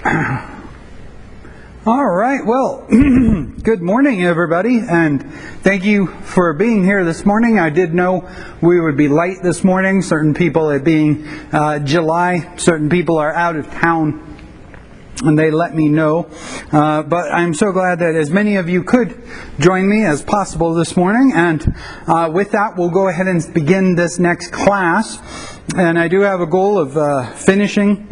All right, well, good morning, everybody, and thank you for being here this morning. I did know we would be late this morning. Certain people, it being July, certain people are out of town, and they let me know. But I'm so glad that as many of you could join me as possible this morning, and with that, we'll go ahead and begin this next class. And I do have a goal of finishing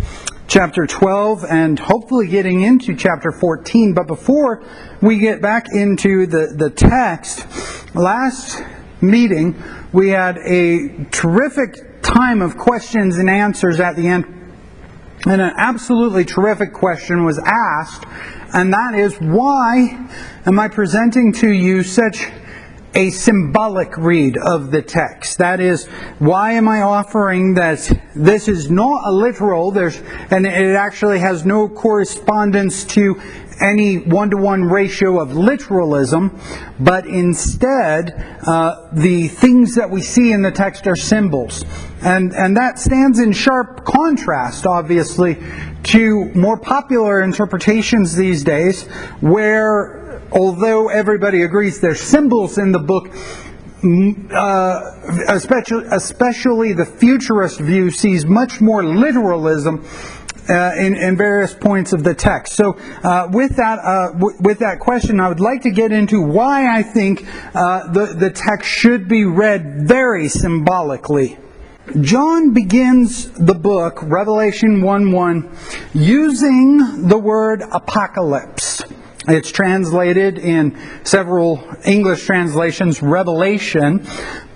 chapter 12 and hopefully getting into chapter 14. But before we get back into the text, last meeting we had a terrific time of questions and answers at the end. And an absolutely terrific question was asked, and that is, why am I presenting to you such a symbolic read of the text? That is, why am I offering that this is not a literal, and it actually has no correspondence to any one-to-one ratio of literalism, but instead the things that we see in the text are symbols. And that stands in sharp contrast, obviously, to more popular interpretations these days, where although everybody agrees there's symbols in the book, especially the futurist view sees much more literalism in various points of the text. So with that question, I would like to get into why I think the text should be read very symbolically. John begins the book, Revelation 1:1, using the word apocalypse. It's translated in several English translations, revelation,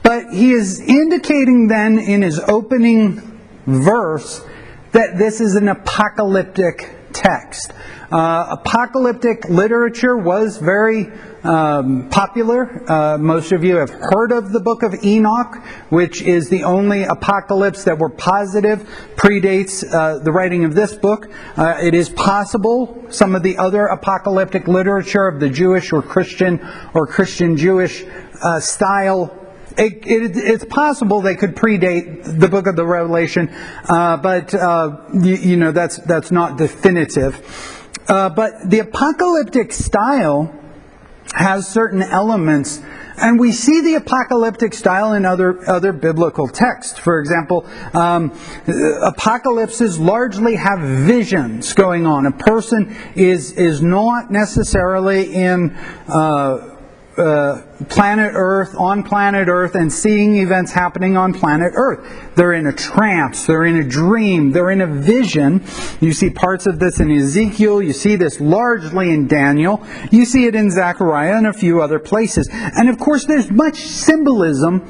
but he is indicating then in his opening verse that this is an apocalyptic text. Apocalyptic literature was very popular. Most of you have heard of the book of Enoch, which is the only apocalypse that we're positive predates the writing of this book. It is possible some of the other apocalyptic literature of the Jewish or Christian-Jewish style, it's possible they could predate the book of the Revelation, but that's not definitive. But the apocalyptic style has certain elements, and we see the apocalyptic style in other biblical texts. For example, apocalypses largely have visions going on. A person is not necessarily in planet Earth, and seeing events happening on planet Earth. They're in a trance, they're in a dream, they're in a vision. You see parts of this in Ezekiel, you see this largely in Daniel, you see it in Zechariah and a few other places. And of course there's much symbolism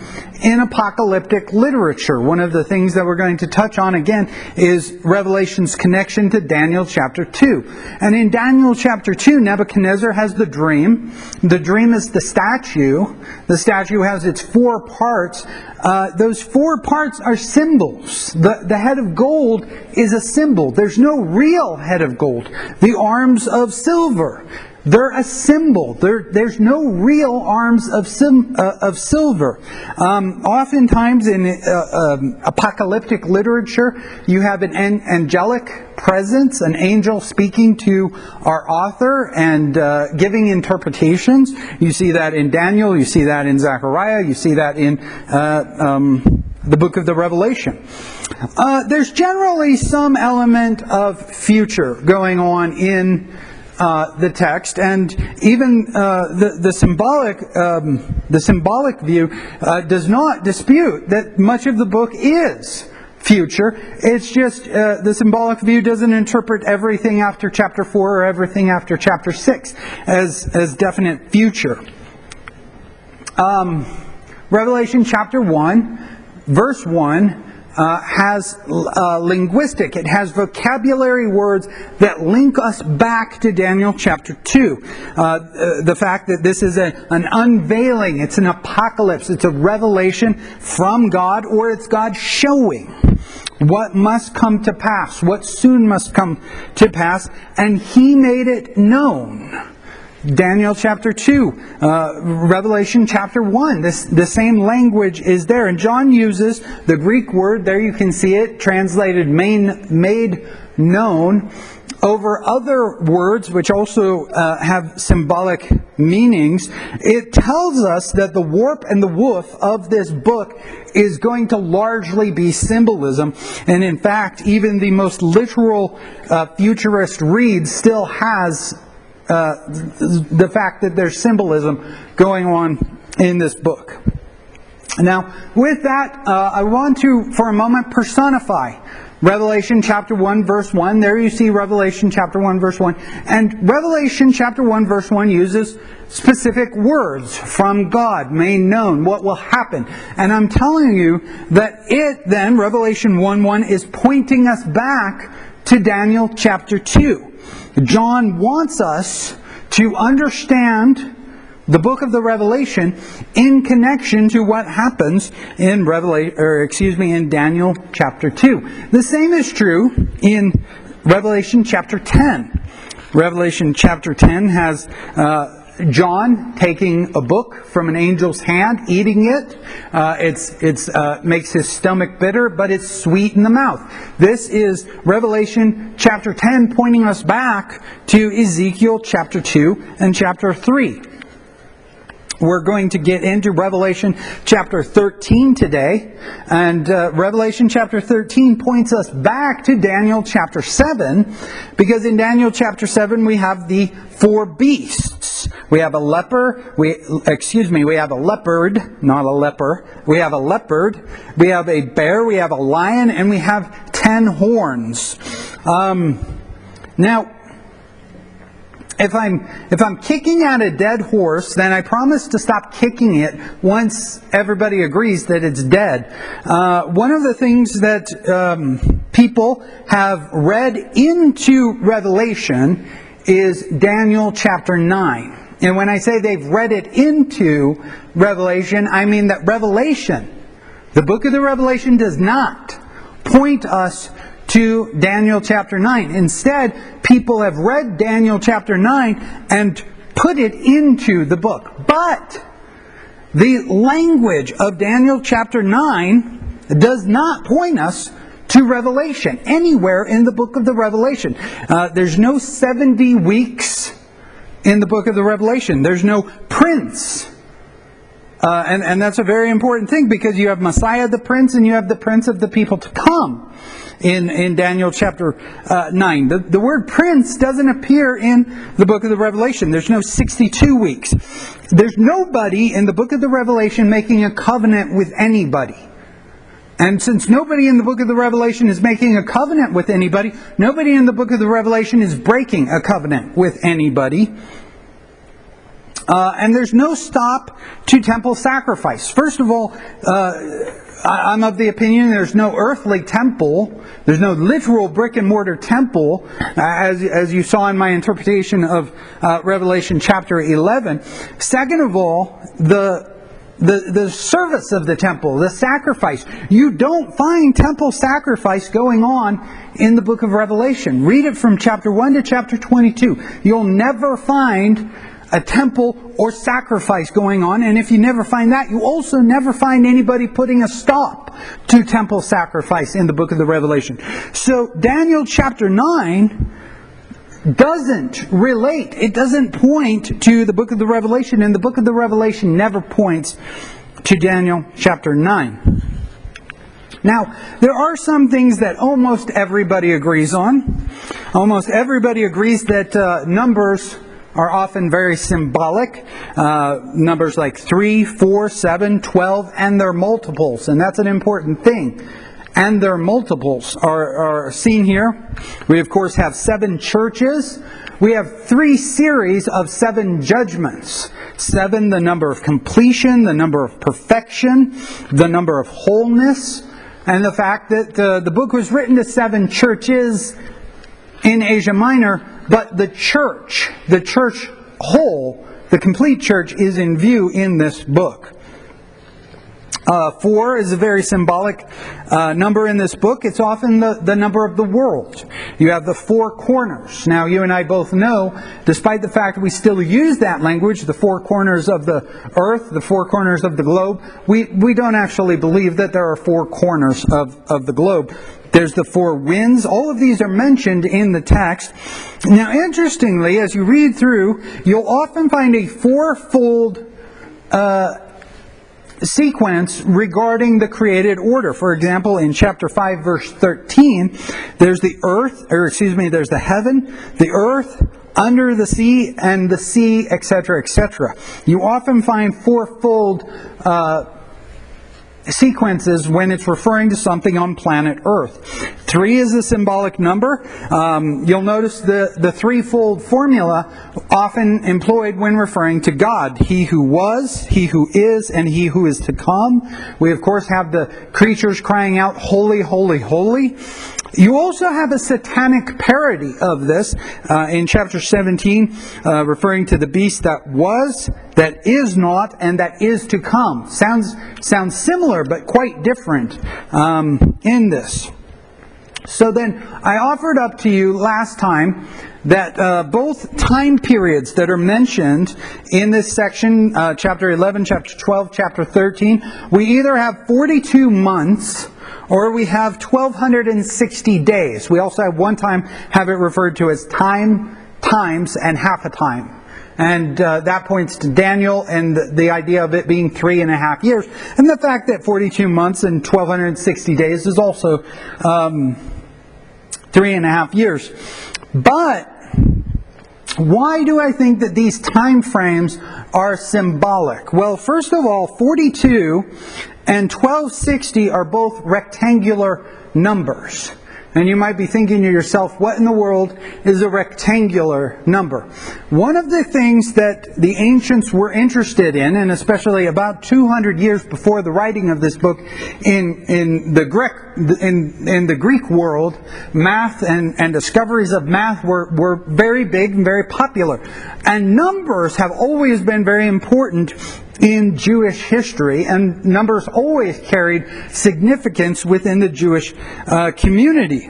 in apocalyptic literature. One of the things that we're going to touch on again is Revelation's connection to Daniel chapter 2. And in Daniel chapter 2, Nebuchadnezzar has the dream. The dream is the statue. The statue has its 4 parts. Those 4 parts are symbols. The head of gold is a symbol. There's no real head of gold. The arms of silver, they're a symbol. There's no real arms of silver. Oftentimes in apocalyptic literature, you have an angelic presence, an angel speaking to our author and giving interpretations. You see that in Daniel, you see that in Zechariah, you see that in the book of the Revelation. There's generally some element of future going on in the text, and even the symbolic view does not dispute that much of the book is future. It's just the symbolic view doesn't interpret everything after chapter 4 or everything after chapter 6 as definite future. Revelation chapter 1, verse 1 has linguistic, it has vocabulary words that link us back to Daniel chapter 2. The fact that this is an unveiling, it's an apocalypse, it's a revelation from God, or it's God showing what must come to pass, what soon must come to pass, and He made it known. Daniel chapter 2, Revelation chapter 1, the same language is there. And John uses the Greek word, there you can see it, translated made known, over other words which also have symbolic meanings, it tells us that the warp and the woof of this book is going to largely be symbolism. And in fact, even the most literal futurist read still has the fact that there's symbolism going on in this book. Now, with that, I want to, for a moment, personify Revelation chapter 1, verse 1. There you see Revelation chapter 1, verse 1. And Revelation chapter 1, verse 1 uses specific words from God, made known, what will happen. And I'm telling you that it then, Revelation 1:1, is pointing us back to Daniel chapter 2. John wants us to understand the book of the Revelation in connection to what happens in in Daniel chapter 2. The same is true in Revelation chapter 10. Revelation chapter 10 has John taking a book from an angel's hand, eating it. It makes his stomach bitter, but it's sweet in the mouth. This is Revelation chapter 10 pointing us back to Ezekiel chapter 2 and chapter 3. We're going to get into Revelation chapter 13 today. And Revelation chapter 13 points us back to Daniel chapter 7. Because in Daniel chapter 7 we have the four beasts. We have a leper. We have a leopard, not a leper. We have a leopard. We have a bear. We have a lion. And we have 10 horns. Now, if I'm kicking at a dead horse, then I promise to stop kicking it once everybody agrees that it's dead. One of the things that people have read into Revelation is Daniel chapter 9. And when I say they've read it into Revelation, I mean that Revelation, the book of the Revelation, does not point us to Daniel chapter 9. Instead, people have read Daniel chapter 9 and put it into the book. But the language of Daniel chapter 9 does not point us to Revelation anywhere in the book of the Revelation. There's no 70 weeks in the book of the Revelation. There's no prince. And that's a very important thing, because you have Messiah the prince and you have the prince of the people to come in Daniel chapter 9. The word prince doesn't appear in the book of the Revelation. There's no 62 weeks. There's nobody in the book of the Revelation making a covenant with anybody. And since nobody in the book of the Revelation is making a covenant with anybody, nobody in the book of the Revelation is breaking a covenant with anybody. And there's no stop to temple sacrifice. First of all, I'm of the opinion there's no earthly temple. There's no literal brick and mortar temple, as you saw in my interpretation of Revelation chapter 11. Second of all, the service of the temple, the sacrifice. You don't find temple sacrifice going on in the book of Revelation. Read it from chapter 1 to chapter 22. You'll never find a temple or sacrifice going on. And if you never find that, you also never find anybody putting a stop to temple sacrifice in the book of the Revelation. So Daniel chapter 9 doesn't relate. It doesn't point to the book of the Revelation, and the book of the Revelation never points to Daniel chapter 9. Now, there are some things that almost everybody agrees on. Almost everybody agrees that numbers are often very symbolic. Numbers like 3, 4, 7, 12, and their multiples. And that's an important thing. And their multiples are seen here. We, of course, have 7 churches. We have 3 series of 7 judgments. 7, the number of completion, the number of perfection, the number of wholeness, and the fact that the book was written to 7 churches in Asia Minor, but the church whole, the complete church, is in view in this book. 4 is a very symbolic number in this book. It's often the number of the world. You have the 4 corners. Now, you and I both know, despite the fact we still use that language, the 4 corners of the earth, the 4 corners of the globe, we don't actually believe that there are 4 corners of the globe. There's the 4 winds. All of these are mentioned in the text. Now, interestingly, as you read through, you'll often find a fourfold sequence regarding the created order. For example, in chapter 5, verse 13, there's there's the heaven, the earth, under the sea, and the sea, etc., etc. You often find fourfold sequences when it's referring to something on planet Earth. 3 is a symbolic number. You'll notice the threefold formula often employed when referring to God. He who was, he who is, and he who is to come. We, of course, have the creatures crying out, holy, holy, holy. You also have a satanic parody of this in chapter 17, referring to the beast that was, that is not, and that is to come. Sounds similar, but quite different in this. So then, I offered up to you last time that both time periods that are mentioned in this section, chapter 11, chapter 12, chapter 13, we either have 42 months or we have 1,260 days. We also have one time have it referred to as times, and half a time. And that points to Daniel and the idea of it being 3.5 years. And the fact that 42 months and 1,260 days is also 3.5 years. But why do I think that these time frames are symbolic? Well, first of all, 42 and 1260 are both rectangular numbers. And you might be thinking to yourself, what in the world is a rectangular number? One of the things that the ancients were interested in, and especially about 200 years before the writing of this book in the Greek world, math and discoveries of math were very big and very popular. And numbers have always been very important in Jewish history, and numbers always carried significance within the Jewish community.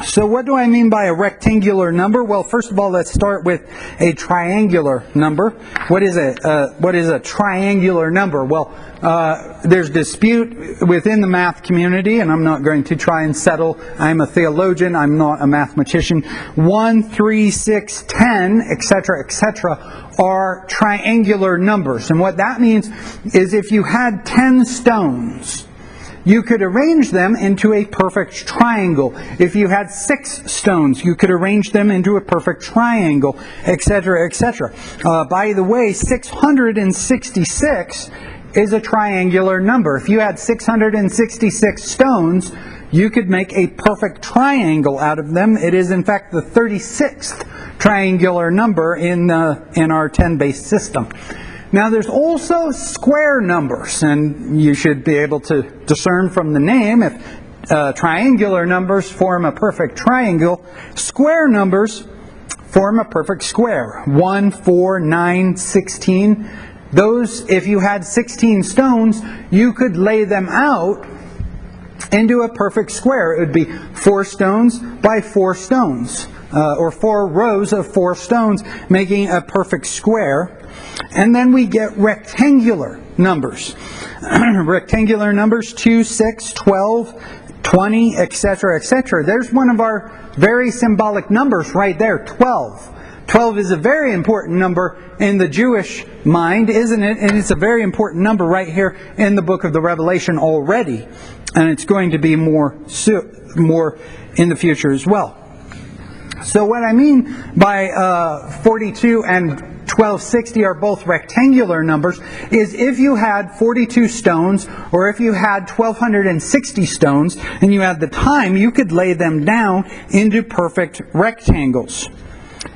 So what do I mean by a rectangular number? Well, first of all, let's start with a triangular number. What is a triangular number? Well, there's dispute within the math community, and I'm not going to try and settle. I'm a theologian, I'm not a mathematician. 1, 3, 6, 10, etc., etc. are triangular numbers. And what that means is if you had 10 stones, you could arrange them into a perfect triangle. If you had 6 stones, you could arrange them into a perfect triangle, etc., etc. By the way, 666 is a triangular number. If you had 666 stones, you could make a perfect triangle out of them. It is, in fact, the 36th triangular number in our 10-base system. Now, there's also square numbers, and you should be able to discern from the name if triangular numbers form a perfect triangle. Square numbers form a perfect square. 1, 4, 9, 16. Those, if you had 16 stones, you could lay them out into a perfect square. It would be 4 stones by 4 stones, or 4 rows of 4 stones, making a perfect square. And then we get rectangular numbers. Rectangular numbers, 2, 6, 12, 20, etc., etc. There's one of our very symbolic numbers right there, 12. 12 is a very important number in the Jewish mind, isn't it? And it's a very important number right here in the book of the Revelation already. And it's going to be more in the future as well. So what I mean by 42 and 1260 are both rectangular numbers is if you had 42 stones, or if you had 1260 stones, and you had the time, you could lay them down into perfect rectangles.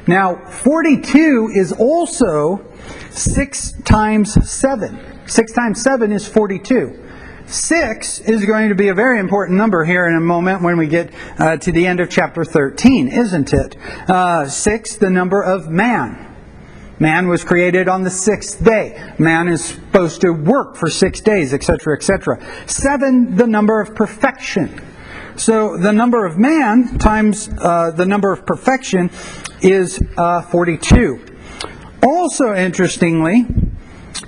Now, 42 is also 6 times 7. 6 times 7 is 42. 6 is going to be a very important number here in a moment when we get to the end of chapter 13, isn't it? 6, the number of man. Man was created on the 6th day. Man is supposed to work for 6 days, etc., etc. 7, the number of perfection. So the number of man times the number of perfection is 42. Also, interestingly,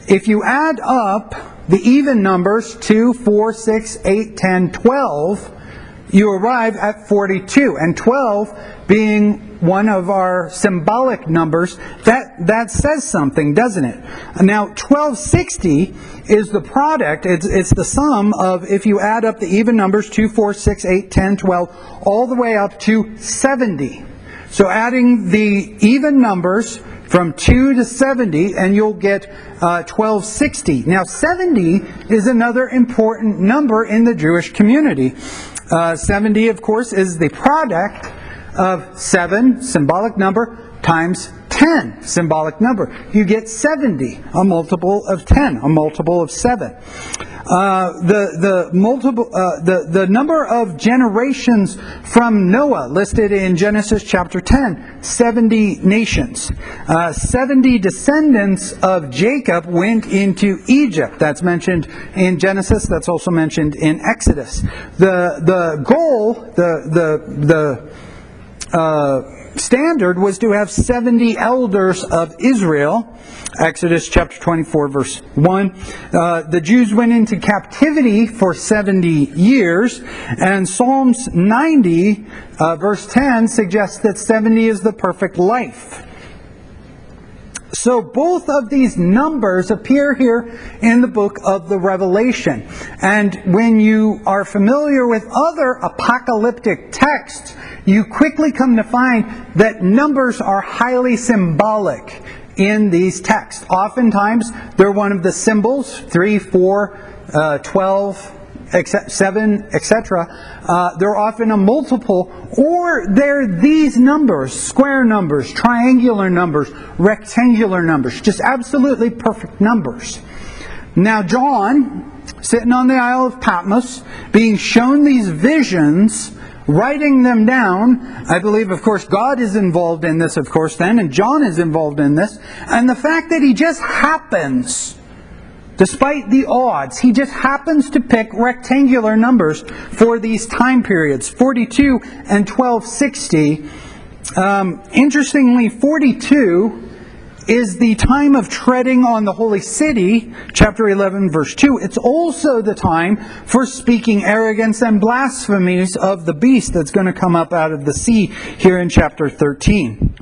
if you add up the even numbers 2, 4, 6, 8, 10, 12, you arrive at 42. And 12 being one of our symbolic numbers, that says something, doesn't it? Now, 1260 is the product, it's the sum of, if you add up the even numbers, 2, 4, 6, 8, 10, 12, all the way up to 70. So adding the even numbers from 2 to 70, and you'll get 1260. Now, 70 is another important number in the Jewish community. 70, of course, is the product of 7, symbolic number, times 10, symbolic number. You get 70, a multiple of 10, a multiple of 7. The number of generations from Noah listed in Genesis chapter 10, 70 nations. 70 descendants of Jacob went into Egypt. That's mentioned in Genesis. That's also mentioned in Exodus. The goal, the standard was to have 70 elders of Israel. Exodus chapter 24, verse 1. The Jews went into captivity for 70 years, and Psalms 90, verse 10, suggests that 70 is the perfect life. So both of these numbers appear here in the book of the Revelation. And when you are familiar with other apocalyptic texts, you quickly come to find that numbers are highly symbolic in these texts. Oftentimes, they're one of the symbols, 3, 4, 12, 7, etc. They're often a multiple, or they're these numbers, square numbers, triangular numbers, rectangular numbers, just absolutely perfect numbers. Now, John, sitting on the Isle of Patmos, being shown these visions, writing them down. I believe, of course, God is involved in this, of course, then, and John is involved in this. And the fact that he just happens, despite the odds, he just happens to pick rectangular numbers for these time periods, 42 and 1260. Interestingly, 42 is the time of treading on the holy city, chapter 11, verse 2. It's also the time for speaking arrogance and blasphemies of the beast that's going to come up out of the sea here in chapter 13.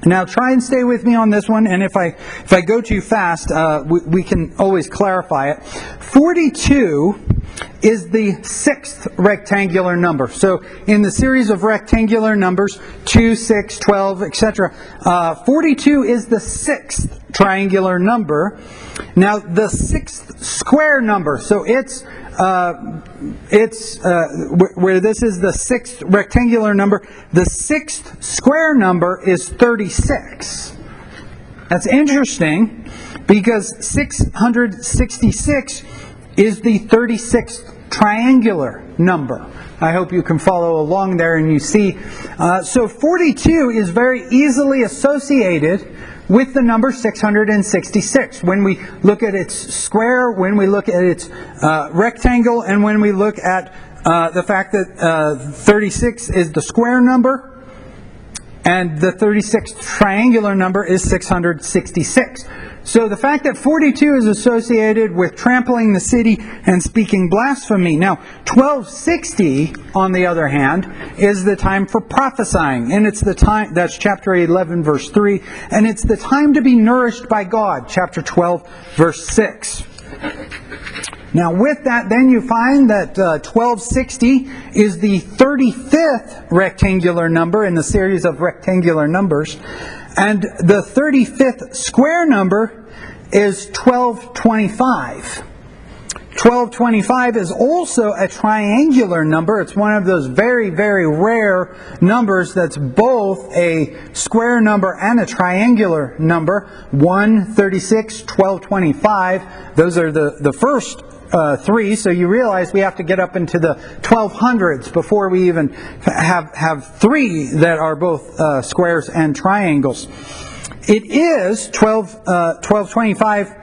Now, try and stay with me on this one, and if I go too fast, we can always clarify it. 42 is the 6th rectangular number. So, in the series of rectangular numbers, 2, 6, 12, etc., 42 is the 6th triangular number. Now, the 6th square number, so it's where this is the 6th rectangular number, the 6th square number is 36. That's interesting because 666 is the 36th triangular number. I hope you can follow along there and you see. So 42 is very easily associated with the number 666. When we look at its square, when we look at its rectangle, and when we look at the fact that 36 is the square number, and the 36th triangular number is 666. So the fact that 42 is associated with trampling the city and speaking blasphemy. Now, 1260, on the other hand, is the time for prophesying. And it's the time, that's chapter 11, verse 3. And it's the time to be nourished by God, chapter 12, verse 6. Now, with that, then you find that 1260 is the 35th rectangular number in the series of rectangular numbers. And the 35th square number is 1225. 1225 is also a triangular number. It's one of those very, very rare numbers that's both a square number and a triangular number. 1, 36, 1225. Those are the first three, so you realize we have to get up into the 1200s before we even have three that are both squares and triangles. It is, 1225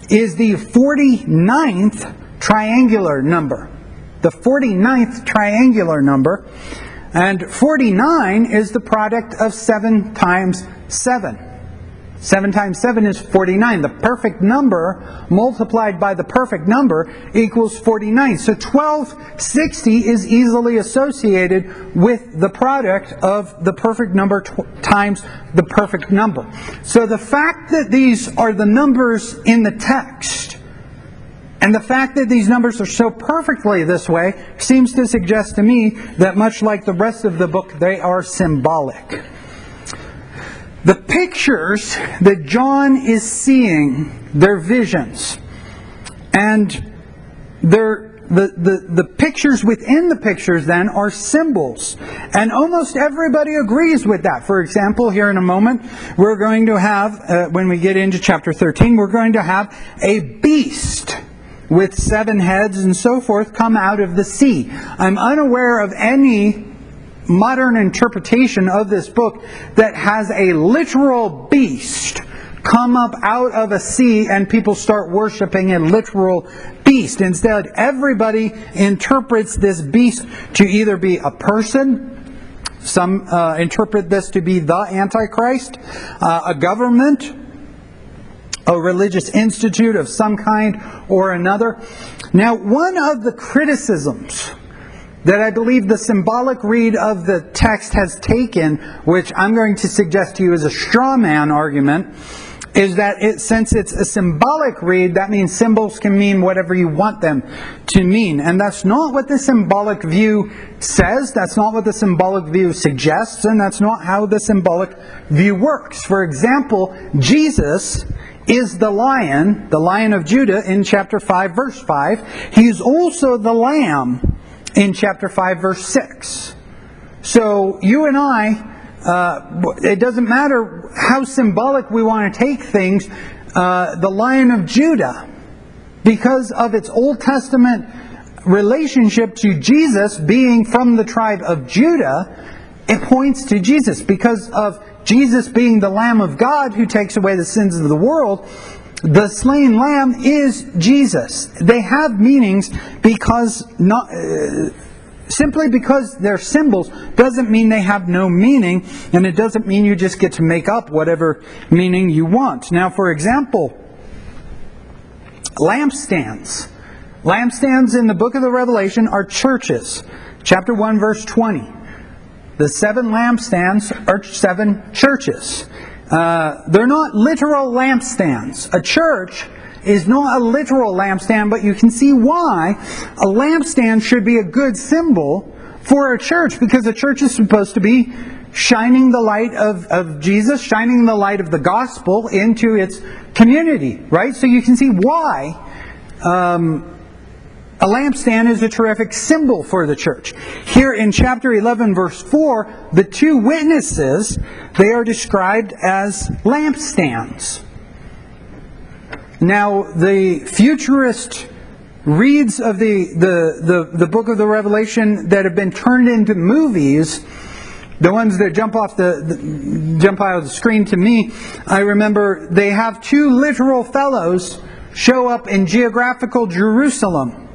is the 49th triangular number. The 49th triangular number. And 49 is the product of 7 times 7. 7 times 7 is 49. The perfect number multiplied by the perfect number equals 49. So 1260 is easily associated with the product of the perfect number times the perfect number. So the fact that these are the numbers in the text, and the fact that these numbers are so perfectly this way, seems to suggest to me that much like the rest of the book, they are symbolic. The pictures that John is seeing, they're visions. And the pictures within the pictures then are symbols. And almost everybody agrees with that. For example, here in a moment, we're going to have, when we get into chapter 13, we're going to have a beast with 7 heads and so forth come out of the sea. I'm unaware of any modern interpretation of this book that has a literal beast come up out of a sea and people start worshiping a literal beast. Instead, everybody interprets this beast to either be a person, some interpret this to be the Antichrist, a government, a religious institute of some kind or another. Now, one of the criticisms that I believe the symbolic read of the text has taken, which I'm going to suggest to you is a straw man argument, is that since it's a symbolic read, that means symbols can mean whatever you want them to mean. And that's not what the symbolic view says, that's not what the symbolic view suggests, and that's not how the symbolic view works. For example, Jesus is the Lion of Judah in chapter 5, verse 5. He's also the Lamb in chapter 5, verse 6. So you and I, it doesn't matter how symbolic we want to take things, the Lion of Judah, because of its Old Testament relationship to Jesus being from the tribe of Judah, it points to Jesus. Because of Jesus being the Lamb of God who takes away the sins of the world, the slain lamb is Jesus. They have meanings because simply because they're symbols doesn't mean they have no meaning, and it doesn't mean you just get to make up whatever meaning you want. Now, for example, lampstands. Lampstands in the book of the Revelation are churches. Chapter 1, verse 20. The 7 lampstands are 7 churches. They're not literal lampstands. A church is not a literal lampstand, but you can see why a lampstand should be a good symbol for a church, because a church is supposed to be shining the light of Jesus, shining the light of the gospel into its community, right? So you can see why a lampstand is a terrific symbol for the church. Here in chapter 11, verse 4, the 2 witnesses, they are described as lampstands. Now, the futurist reads of the book of the Revelation that have been turned into movies, the ones that jump out of the screen to me, I remember they have 2 literal fellows show up in geographical Jerusalem.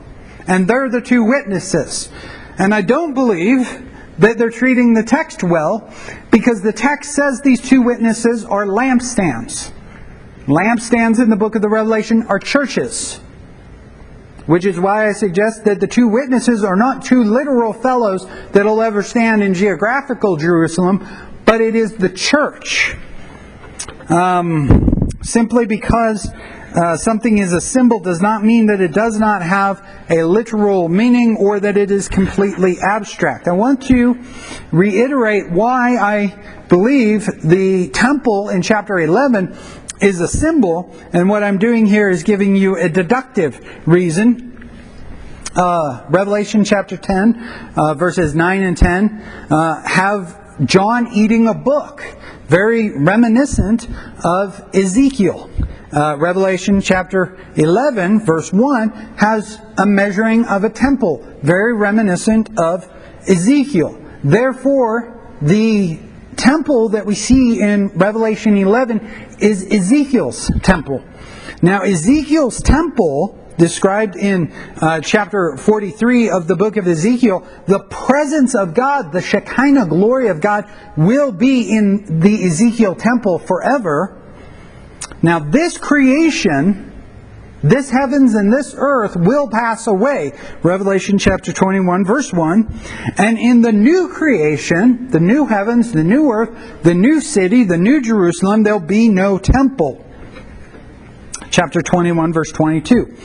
And they're the 2 witnesses. And I don't believe that they're treating the text well, because the text says these 2 witnesses are lampstands. Lampstands in the book of the Revelation are churches. Which is why I suggest that the 2 witnesses are not 2 literal fellows that'll ever stand in geographical Jerusalem, but it is the church. Simply because something is a symbol does not mean that it does not have a literal meaning or that it is completely abstract. I want to reiterate why I believe the temple in chapter 11 is a symbol, and what I'm doing here is giving you a deductive reason. Revelation chapter 10, verses 9 and 10, have John eating a book, very reminiscent of Ezekiel. Revelation chapter 11, verse 1, has a measuring of a temple, very reminiscent of Ezekiel. Therefore, the temple that we see in Revelation 11 is Ezekiel's temple. Now, Ezekiel's temple, described in chapter 43 of the book of Ezekiel, the presence of God, the Shekinah glory of God, will be in the Ezekiel temple forever. Now, this creation, this heavens and this earth will pass away. Revelation chapter 21, verse 1. And in the new creation, the new heavens, the new earth, the new city, the new Jerusalem, there'll be no temple. Chapter 21, verse 22.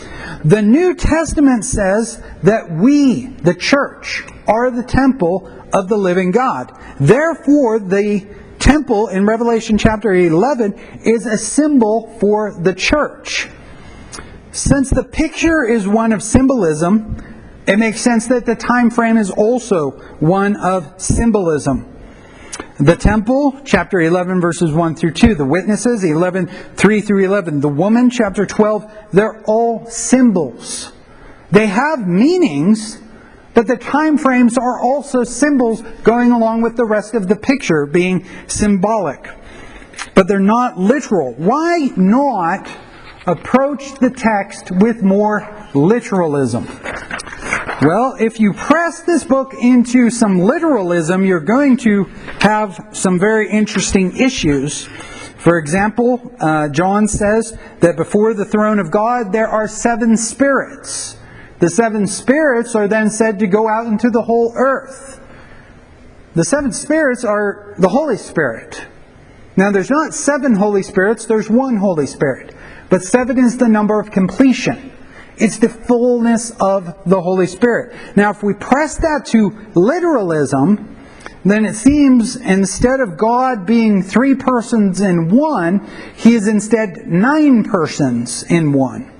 The New Testament says that we, the church, are the temple of the living God. Therefore, the temple in Revelation chapter 11 is a symbol for the church. Since the picture is one of symbolism, it makes sense that the time frame is also one of symbolism. The temple, chapter 11, verses 1 through 2. The witnesses, 11, 3 through 11. The woman, chapter 12, they're all symbols. They have meanings, but the time frames are also symbols going along with the rest of the picture being symbolic. But they're not literal. Why not approach the text with more literalism? Well, if you press this book into some literalism, you're going to have some very interesting issues. For example, John says that before the throne of God there are 7 spirits. The 7 spirits are then said to go out into the whole earth. The 7 spirits are the Holy Spirit. Now, there's not 7 Holy Spirits, there's 1 Holy Spirit. But 7 is the number of completion. It's the fullness of the Holy Spirit. Now, if we press that to literalism, then it seems instead of God being 3 persons in one, He is instead 9 persons in one.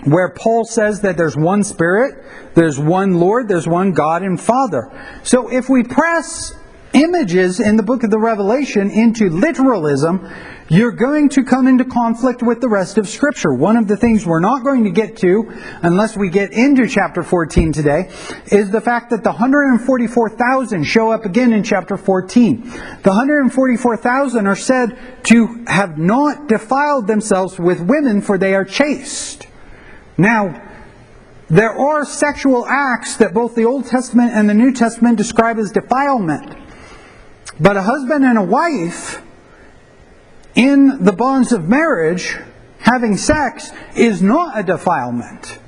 Where Paul says that there's 1 Spirit, there's 1 Lord, there's 1 God and Father. So if we press images in the book of the Revelation into literalism, you're going to come into conflict with the rest of Scripture. One of the things we're not going to get to, unless we get into chapter 14 today, is the fact that the 144,000 show up again in chapter 14. The 144,000 are said to have not defiled themselves with women, for they are chaste. Now, there are sexual acts that both the Old Testament and the New Testament describe as defilement. But a husband and a wife, in the bonds of marriage, having sex is not a defilement.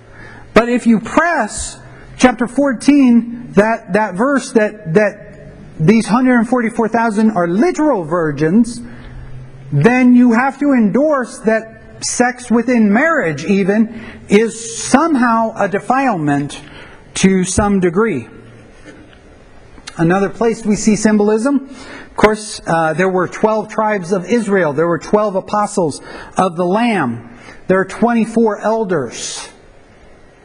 But if you press chapter 14, that verse that these 144,000 are literal virgins, then you have to endorse that sex within marriage even is somehow a defilement to some degree. Another place we see symbolism, of course, there were 12 tribes of Israel. There were 12 apostles of the Lamb. There are 24 elders.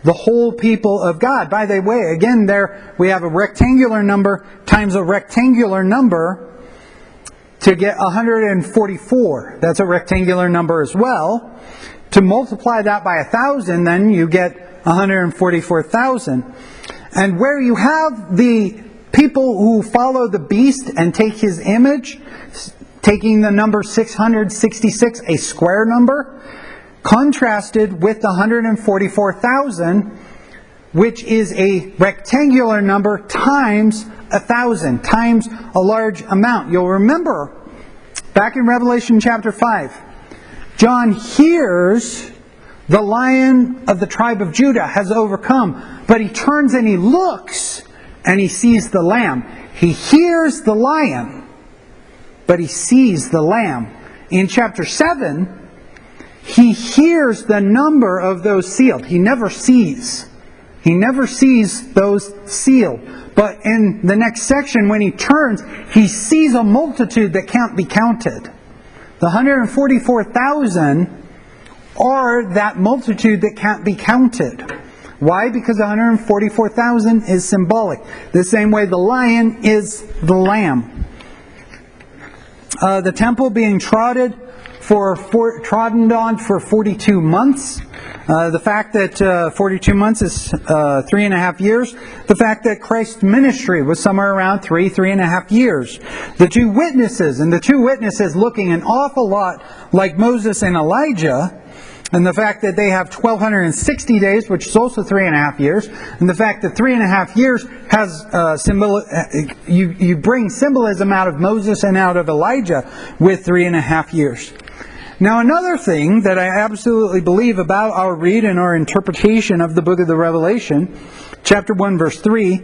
The whole people of God. By the way, again, there we have a rectangular number times a rectangular number to get 144. That's a rectangular number as well. To multiply that by 1,000, then you get 144,000. And where you have the people who follow the beast and take his image, taking the number 666, a square number, contrasted with the 144,000, which is a rectangular number times 1,000, times a large amount. You'll remember, back in Revelation chapter 5, John hears the Lion of the tribe of Judah has overcome, but he turns and he looks and he sees the Lamb. He hears the Lion, but he sees the Lamb. In chapter 7, he hears the number of those sealed. He never sees. He never sees those sealed. But in the next section, when he turns, he sees a multitude that can't be counted. The 144,000 are that multitude that can't be counted. Why? Because 144,000 is symbolic. The same way the lion is the lamb. The temple being trodden trodden on for 42 months. The fact that 42 months is 3.5 years. The fact that Christ's ministry was somewhere around 3.5 years. The two witnesses, and the two witnesses looking an awful lot like Moses and Elijah. And the fact that they have 1,260 days, which is also 3.5 years. And the fact that 3.5 years has you bring symbolism out of Moses and out of Elijah with 3.5 years. Now, another thing that I absolutely believe about our read and our interpretation of the book of the Revelation, chapter 1, verse 3,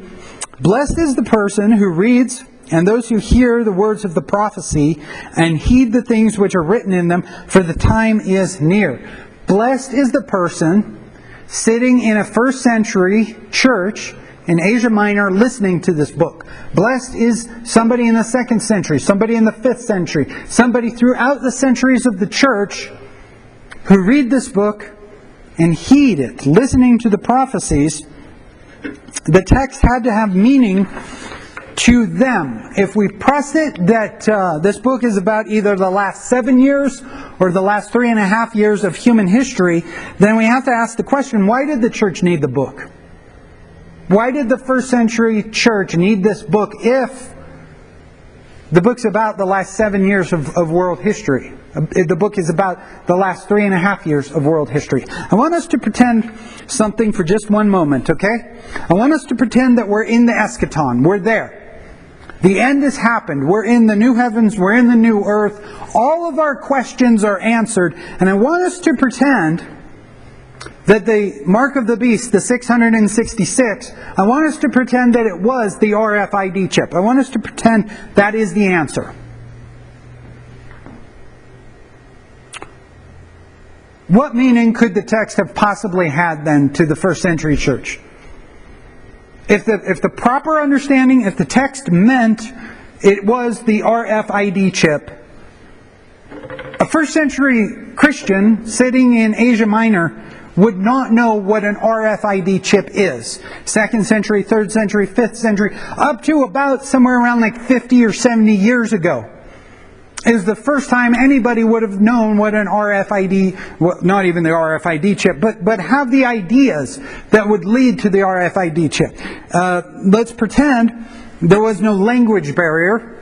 blessed is the person who reads and those who hear the words of the prophecy and heed the things which are written in them, for the time is near. Blessed is the person sitting in a first century church in Asia Minor listening to this book. Blessed is somebody in the 2nd century, somebody in the 5th century, somebody throughout the centuries of the church who read this book and heed it, listening to the prophecies. The text had to have meaning to them. If we press it that this book is about either the last 7 years or the last 3.5 years of human history, then we have to ask the question, why did the church need the book? Why did the first century church need this book if the book's about the last 7 years of world history? The book is about the last 3.5 years of world history. I want us to pretend something for just one moment, okay? I want us to pretend that we're in the eschaton. We're there. The end has happened. We're in the new heavens. We're in the new earth. All of our questions are answered. And I want us to pretend that the mark of the beast, the 666, I want us to pretend that it was the RFID chip. I want us to pretend that is the answer. What meaning could the text have possibly had then to the first century church? If the proper understanding, if the text meant it was the RFID chip, a first century Christian sitting in Asia Minor would not know what an RFID chip is. 2nd century, 3rd century, 5th century, up to about somewhere around like 50 or 70 years ago is the first time anybody would have known what an RFID, well, not even the RFID chip, but have the ideas that would lead to the RFID chip. Let's pretend there was no language barrier.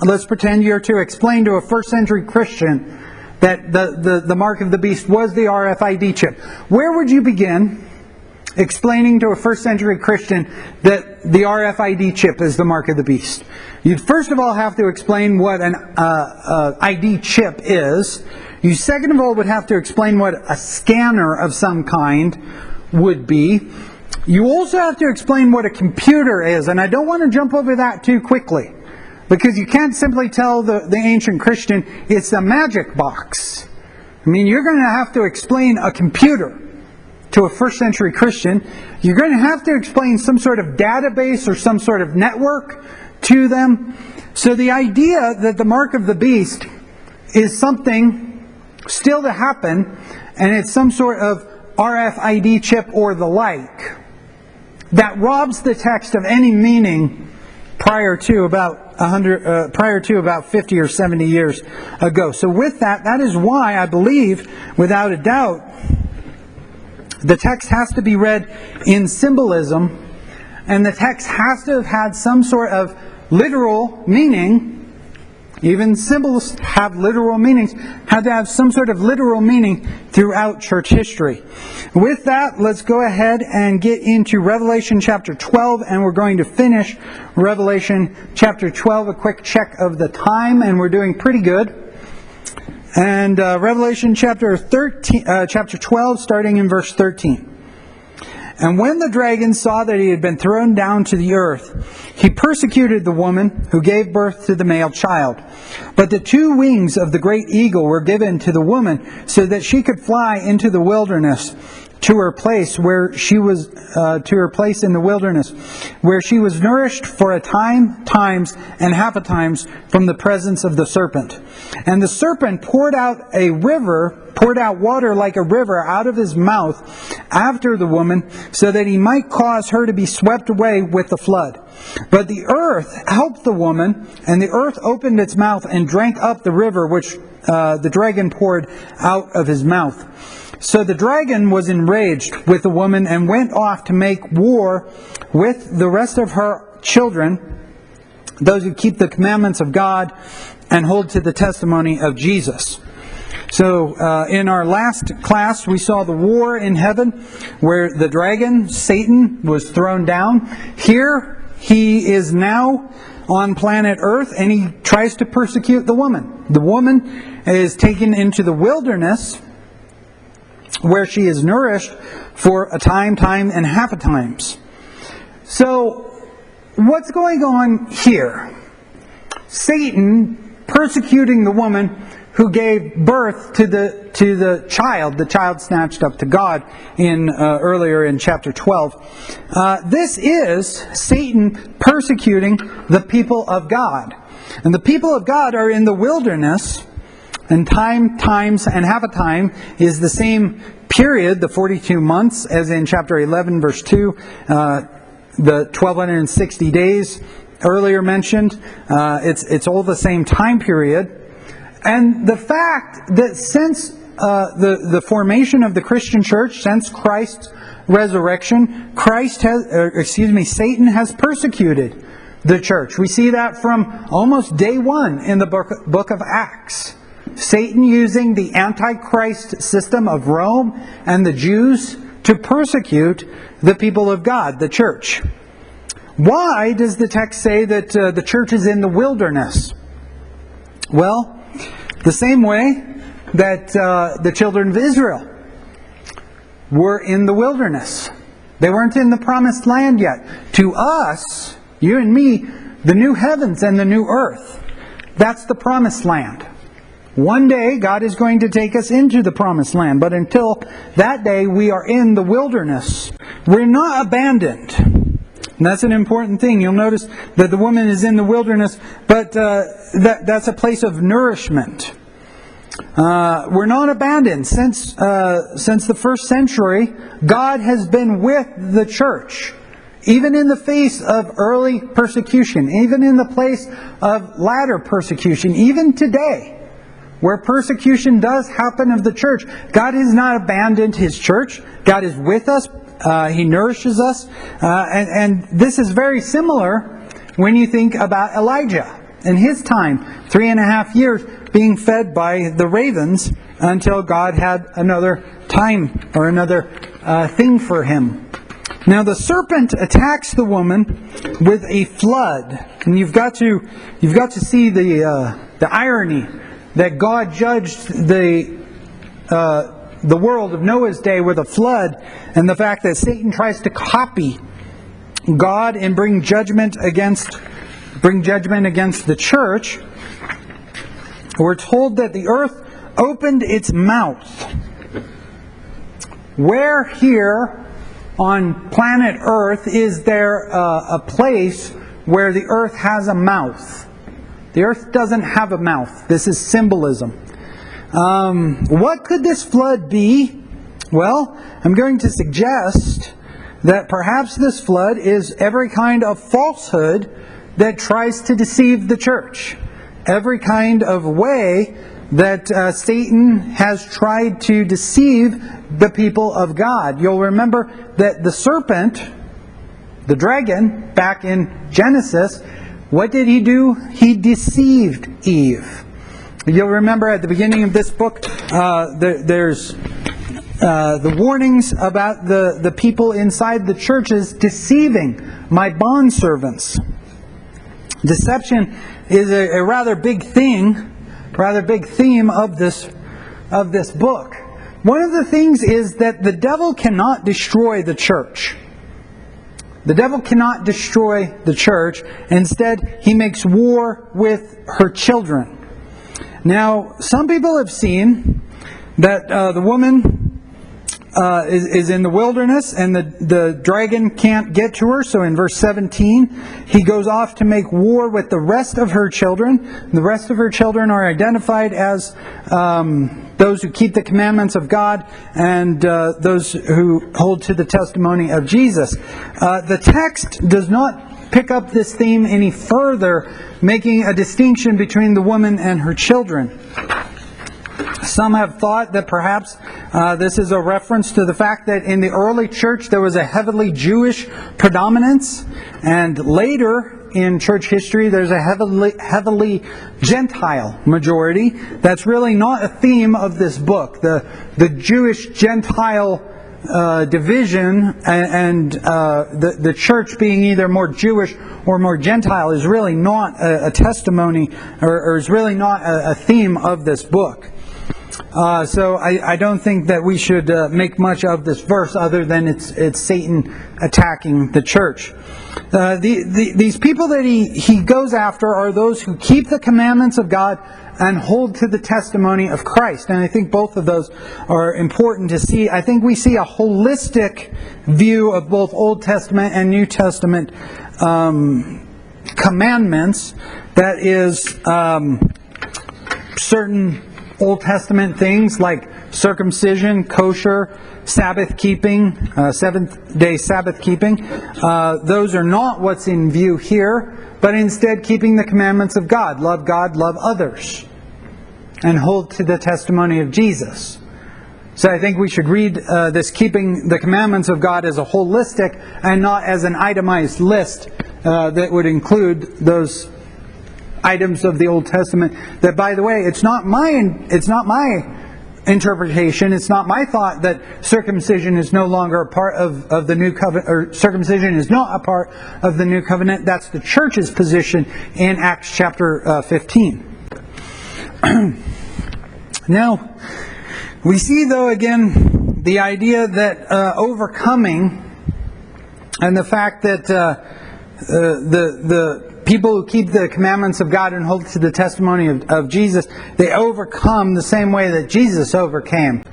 Let's pretend you're to explain to a first century Christian that the mark of the beast was the RFID chip. Where would you begin explaining to a first century Christian that the RFID chip is the mark of the beast? You'd first of all have to explain what an ID chip is. You second of all would have to explain what a scanner of some kind would be. You also have to explain what a computer is, and I don't want to jump over that too quickly, because you can't simply tell the ancient Christian it's a magic box. I mean, you're going to have to explain a computer to a first century Christian. You're going to have to explain some sort of database or some sort of network to them. So the idea that the mark of the beast is something still to happen, and it's some sort of RFID chip or the like, that robs the text of any meaning prior to about 50 or 70 years ago. So with that is why I believe, without a doubt, the text has to be read in symbolism, and the text has to have had some sort of literal meaning. Even symbols have literal meanings. Had to have some sort of literal meaning throughout church history. With that, let's go ahead and get into Revelation chapter 12, and we're going to finish Revelation chapter 12. A quick check of the time, and we're doing pretty good. And Revelation chapter 12, starting in verse 13. And when the dragon saw that he had been thrown down to the earth, he persecuted the woman who gave birth to the male child. But the 2 wings of the great eagle were given to the woman, so that she could fly into the wilderness, to her place in the wilderness, where she was nourished for a time, times, and half a times from the presence of the serpent. And the serpent poured out water like a river out of his mouth after the woman, so that he might cause her to be swept away with the flood. But the earth helped the woman, and the earth opened its mouth and drank up the river which the dragon poured out of his mouth. So the dragon was enraged with the woman and went off to make war with the rest of her children, those who keep the commandments of God and hold to the testimony of Jesus. So in our last class, we saw the war in heaven where the dragon, Satan, was thrown down. Here, he is now on planet Earth, and he tries to persecute the woman. The woman is taken into the wilderness, where she is nourished for a time, and half a times. So, what's going on here? Satan persecuting the woman who gave birth to the child snatched up to God earlier in chapter 12. This is Satan persecuting the people of God. And the people of God are in the wilderness, and times, and half a time is the same period, the 42 months, as in chapter 11, verse 2, the 1260 days earlier mentioned. It's all the same time period. And the fact that since the formation of the Christian church, since Christ's resurrection, Satan has persecuted the church. We see that from almost day one in the book of Acts. Satan using the Antichrist system of Rome and the Jews to persecute the people of God, the church. Why does the text say that the church is in the wilderness? Well, the same way that the children of Israel were in the wilderness. They weren't in the promised land yet. To us, you and me, the new heavens and the new earth, that's the promised land. One day, God is going to take us into the promised land, but until that day, we are in the wilderness. We're not abandoned. And that's an important thing. You'll notice that the woman is in the wilderness, but that's a place of nourishment. We're not abandoned. Since the first century, God has been with the church, even in the face of early persecution, even in the place of latter persecution, even today, where persecution does happen of the church. God has not abandoned His church. God is with us. He nourishes us. And this is very similar when you think about Elijah in his time. 3.5 years being fed by the ravens until God had another time or another thing for him. Now the serpent attacks the woman with a flood. And you've got to see the irony that God judged the world of Noah's day with a flood, and the fact that Satan tries to copy God and bring judgment against the church. We're told that the earth opened its mouth. Where here on planet Earth is there a place where the earth has a mouth? The earth doesn't have a mouth. This is symbolism. What could this flood be? Well, I'm going to suggest that perhaps this flood is every kind of falsehood that tries to deceive the church. Every kind of way that Satan has tried to deceive the people of God. You'll remember that the serpent, the dragon, back in Genesis, what did he do? He deceived Eve. You'll remember at the beginning of this book, there's the warnings about the people inside the churches deceiving my bondservants. Deception is a rather big theme of this book. One of the things is that the devil cannot destroy the church. The devil cannot destroy the church. Instead, he makes war with her children. Now, some people have seen that the woman is in the wilderness and the dragon can't get to her. So in verse 17, he goes off to make war with the rest of her children. The rest of her children are identified as those who keep the commandments of God and those who hold to the testimony of Jesus. The text does not pick up this theme any further, making a distinction between the woman and her children. Some have thought that perhaps this is a reference to the fact that in the early church there was a heavily Jewish predominance, and later in church history there's a heavily Gentile majority. That's really not a theme of this book. The Jewish-Gentile division and the church being either more Jewish or more Gentile is really not a testimony or is really not a theme of this book. So I don't think that we should make much of this verse other than it's Satan attacking the church. These people that he goes after are those who keep the commandments of God and hold to the testimony of Christ. And I think both of those are important to see. I think we see a holistic view of both Old Testament and New Testament commandments. That is certain Old Testament things like circumcision, kosher, Sabbath keeping, seventh-day Sabbath keeping. Those are not what's in view here, but instead keeping the commandments of God. God, love others, and hold to the testimony of Jesus. So I think we should read this keeping the commandments of God as a holistic and not as an itemized list that would include those items of the Old Testament that, by the way, it's not my interpretation, it's not my thought that circumcision is no longer a part of the new covenant, or circumcision is not a part of the new covenant. That's the church's position in Acts chapter 15. Now, we see though again the idea that overcoming and the fact that the people who keep the commandments of God and hold to the testimony of Jesus, they overcome the same way that Jesus overcame.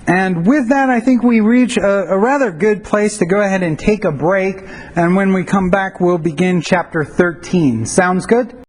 And with that, I think we reach a rather good place to go ahead and take a break. And when we come back, we'll begin chapter 13. Sounds good?